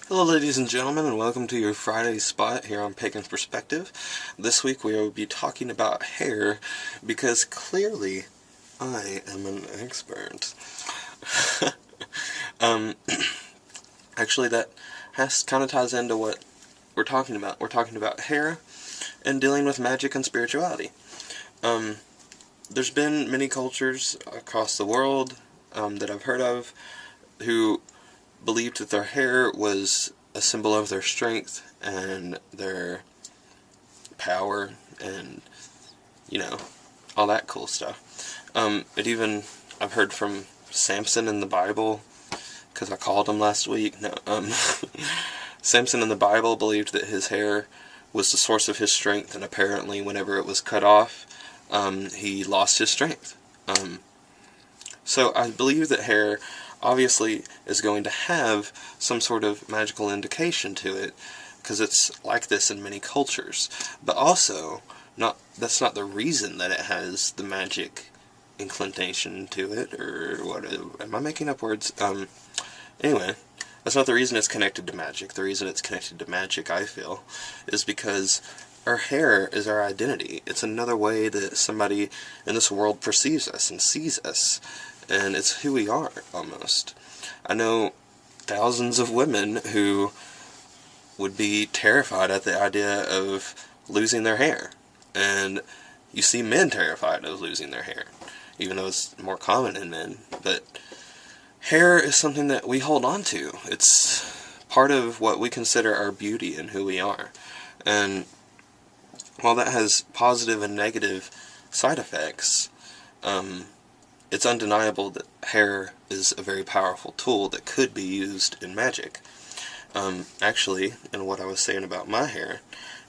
Hello ladies and gentlemen, and welcome to your Friday spot here on Pagan's Perspective. This week we will be talking about hair, because clearly I am an expert. Actually that kind of ties into what we're talking about. We're talking about hair and dealing with magic and spirituality. There's been many cultures across the world that I've heard of who believed that their hair was a symbol of their strength and their power and, you know, all that cool stuff. I've heard from Samson in the Bible, because I called him last week. No, Samson in the Bible believed that his hair was the source of his strength, and apparently whenever it was cut off, he lost his strength. So I believe that hair obviously is going to have some sort of magical indication to it, because it's like this in many cultures. But also, that's not the reason that it has the magic inclination to it, or what, am I making up words? Anyway, that's not the reason it's connected to magic. The reason it's connected to magic, I feel, is because our hair is our identity. It's another way that somebody in this world perceives us and sees us. And it's who we are, almost. I know thousands of women who would be terrified at the idea of losing their hair. And you see men terrified of losing their hair, even though it's more common in men. But hair is something that we hold on to. It's part of what we consider our beauty and who we are. And while that has positive and negative side effects, it's undeniable that hair is a very powerful tool that could be used in magic. Actually, and what I was saying about my hair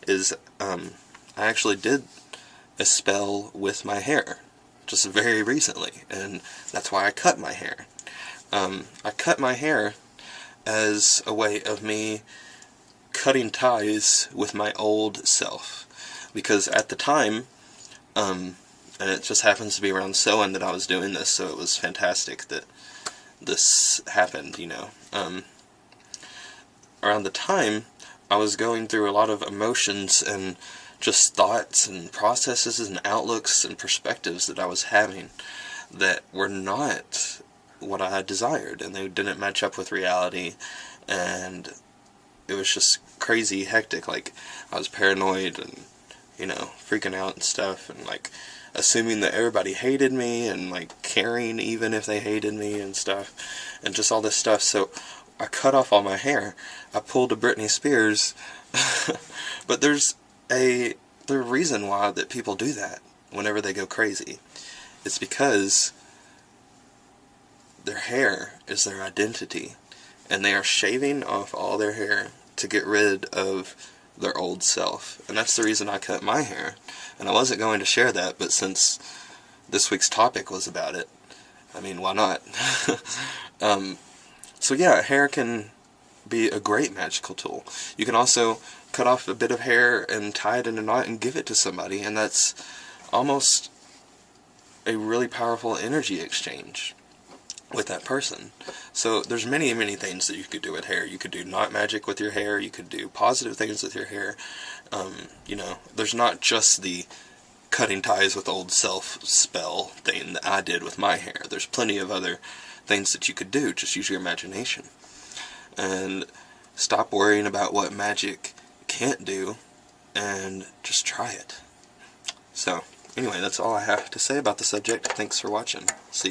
is, I actually did a spell with my hair, just very recently, and that's why I cut my hair. I cut my hair as a way of me cutting ties with my old self, because at the time, and it just happens to be around sewing that I was doing this, so it was fantastic that this happened, you know. Around the time, I was going through a lot of emotions and just thoughts and processes and outlooks and perspectives that I was having that were not what I desired, and they didn't match up with reality, and it was just crazy hectic. Like, I was paranoid and, you know, freaking out and stuff, and like assuming that everybody hated me, and like caring even if they hated me and stuff, and just all this stuff. So I cut off all my hair. I pulled a Britney Spears. But there's a reason why that people do that whenever they go crazy. It's because their hair is their identity, and they are shaving off all their hair to get rid of their old self. And that's the reason I cut my hair. And I wasn't going to share that, but since this week's topic was about it, I mean, why not? So yeah, hair can be a great magical tool. You can also cut off a bit of hair and tie it in a knot and give it to somebody, and that's almost a really powerful energy exchange with that person. So there's many, many things that you could do with hair. You could do knot magic with your hair. You could do positive things with your hair. You know, there's not just the cutting ties with old self spell thing that I did with my hair. There's plenty of other things that you could do. Just use your imagination. And stop worrying about what magic can't do, and just try it. So, anyway, that's all I have to say about the subject. Thanks for watching. See